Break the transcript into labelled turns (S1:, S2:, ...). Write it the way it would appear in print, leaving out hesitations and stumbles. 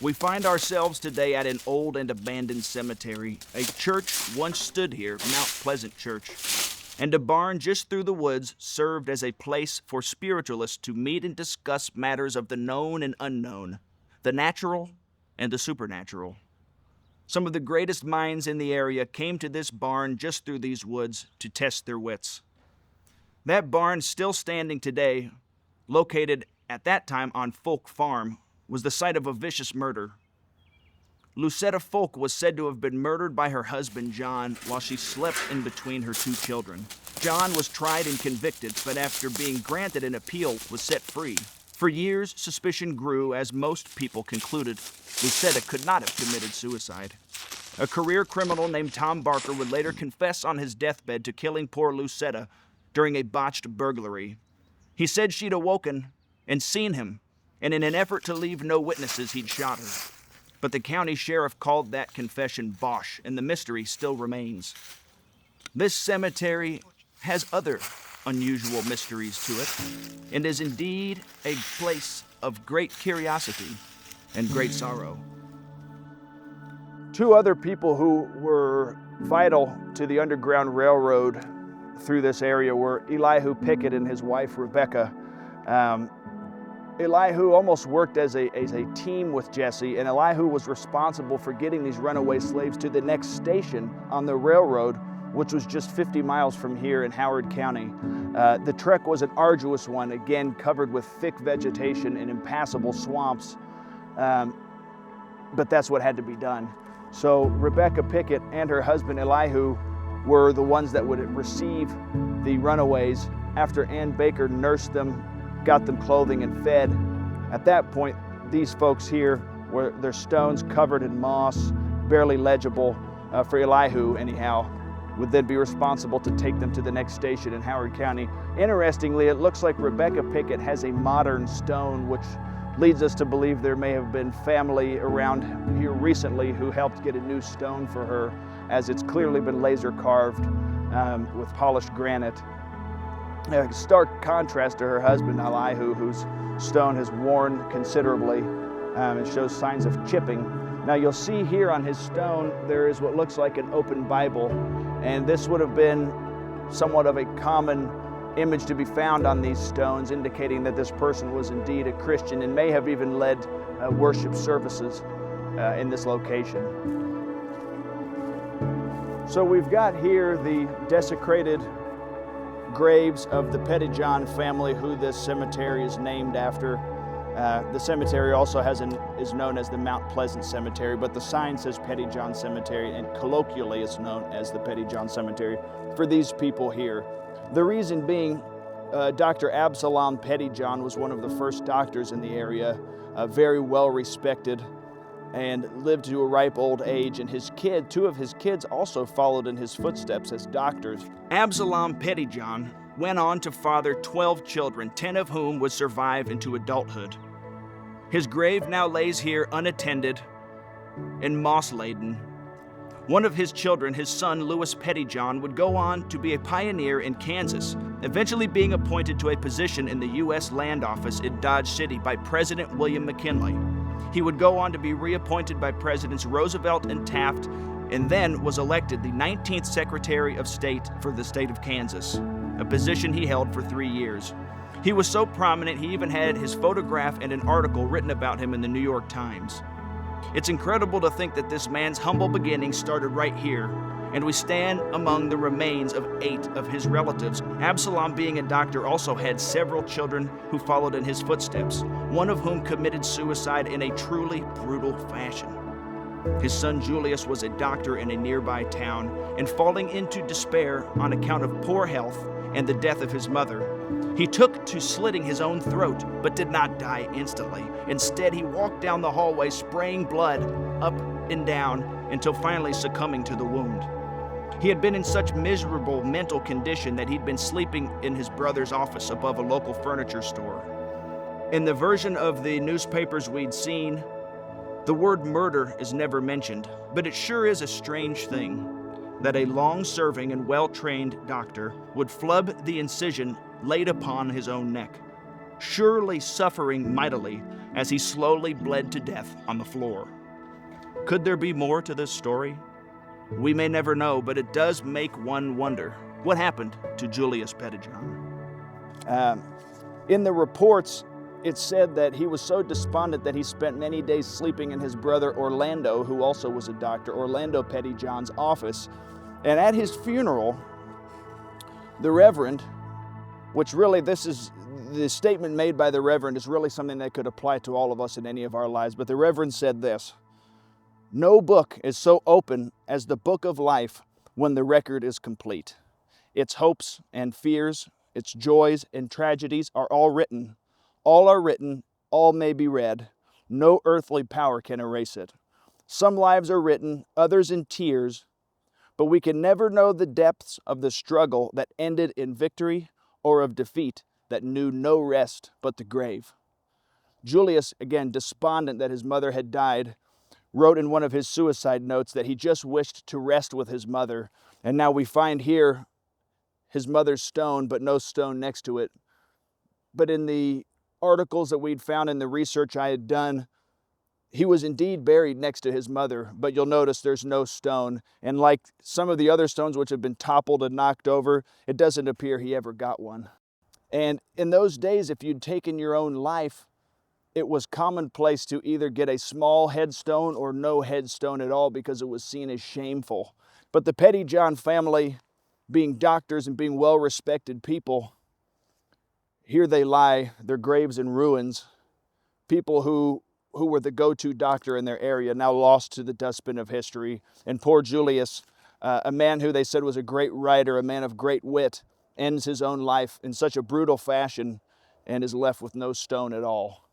S1: We find ourselves today at an old and abandoned cemetery. A church once stood here, Mount Pleasant Church, and a barn just through the woods served as a place for spiritualists to meet and discuss matters of the known and unknown, the natural and the supernatural. Some of the greatest minds in the area came to this barn just through these woods to test their wits. That barn, still standing today, located at that time on Folk Farm, was the site of a vicious murder. Lucetta Folk was said to have been murdered by her husband, John, while she slept in between her two children. John was tried and convicted, but after being granted an appeal, was set free. For years, suspicion grew as most people concluded Lucetta could not have committed suicide. A career criminal named Tom Barker would later confess on his deathbed to killing poor Lucetta during a botched burglary. He said she'd awoken and seen him, and in an effort to leave no witnesses, he'd shot her. But the county sheriff called that confession bosh, and the mystery still remains. This cemetery has other unusual mysteries to it, and is indeed a place of great curiosity and great sorrow. Two other people who were vital to the Underground Railroad through this area were Elihu Pickett and his wife, Rebecca. Elihu almost worked as a team with Jesse, and Elihu was responsible for getting these runaway slaves to the next station on the railroad, which was just 50 miles from here in Howard County. The trek was an arduous one, again covered with thick vegetation and impassable swamps, but that's what had to be done. So Rebecca Pickett and her husband Elihu were the ones that would receive the runaways after Ann Baker nursed them, got them clothing and fed. At that point, these folks here were their stones covered in moss, barely legible, for Elihu anyhow, would then be responsible to take them to the next station in Howard County. Interestingly, it looks like Rebecca Pickett has a modern stone, which leads us to believe there may have been family around here recently who helped get a new stone for her, as it's clearly been laser carved with polished granite. A stark contrast to her husband, Elihu, whose stone has worn considerably and shows signs of chipping. Now you'll see here on his stone, there is what looks like an open Bible, and this would have been somewhat of a common image to be found on these stones, indicating that this person was indeed a Christian and may have even led worship services in this location. So we've got here the desecrated graves of the Pettyjohn family, who this cemetery is named after. The cemetery also is known as the Mount Pleasant Cemetery, but the sign says Pettyjohn Cemetery, and colloquially it's known as the Pettyjohn Cemetery for these people here. The reason being, Dr. Abasalom Pettyjohn was one of the first doctors in the area, very well respected, and lived to a ripe old age, and two of his kids also followed in his footsteps as doctors. Abasalom Pettyjohn went on to father 12 children, 10 of whom would survive into adulthood. His grave now lays here unattended and moss-laden. One of his children, his son Lewis Pettyjohn, would go on to be a pioneer in Kansas, eventually being appointed to a position in the U.S. Land Office in Dodge City by President William McKinley. He would go on to be reappointed by Presidents Roosevelt and Taft, and then was elected the 19th Secretary of State for the state of Kansas, a position he held for 3 years. He was so prominent, he even had his photograph and an article written about him in the New York Times. It's incredible to think that this man's humble beginnings started right here, and we stand among the remains of 8 of his relatives. Abasalom, being a doctor, also had several children who followed in his footsteps, one of whom committed suicide in a truly brutal fashion. His son Julius was a doctor in a nearby town, and falling into despair on account of poor health and the death of his mother, he took to slitting his own throat, but did not die instantly. Instead, he walked down the hallway spraying blood up and down until finally succumbing to the wound. He had been in such miserable mental condition that he'd been sleeping in his brother's office above a local furniture store. In the version of the newspapers we'd seen, the word murder is never mentioned, but it sure is a strange thing that a long-serving and well-trained doctor would flub the incision laid upon his own neck, surely suffering mightily as he slowly bled to death on the floor. Could there be more to this story? We may never know, but it does make one wonder. What happened to Julius Pettyjohn? In the reports, it said that he was so despondent that he spent many days sleeping in his brother Orlando, who also was a doctor, Orlando Pettyjohn's office. And at his funeral, the Reverend, which really this is, the statement made by the Reverend is really something that could apply to all of us in any of our lives, but the Reverend said this: "No book is so open as the book of life when the record is complete. Its hopes and fears, its joys and tragedies are all written. All are written, all may be read. No earthly power can erase it. Some lives are written, others in tears, but we can never know the depths of the struggle that ended in victory or of defeat that knew no rest but the grave." Julius, again, despondent that his mother had died, wrote in one of his suicide notes that he just wished to rest with his mother. And now we find here his mother's stone, but no stone next to it. But in the articles that we'd found in the research I had done, he was indeed buried next to his mother, but you'll notice there's no stone. And like some of the other stones which have been toppled and knocked over, it doesn't appear he ever got one. And in those days, if you'd taken your own life, it was commonplace to either get a small headstone or no headstone at all because it was seen as shameful. But the Pettyjohn family, being doctors and being well-respected people, here they lie, their graves in ruins. People who were the go-to doctor in their area, now lost to the dustbin of history. And poor Julius, a man who they said was a great writer, a man of great wit, ends his own life in such a brutal fashion and is left with no stone at all.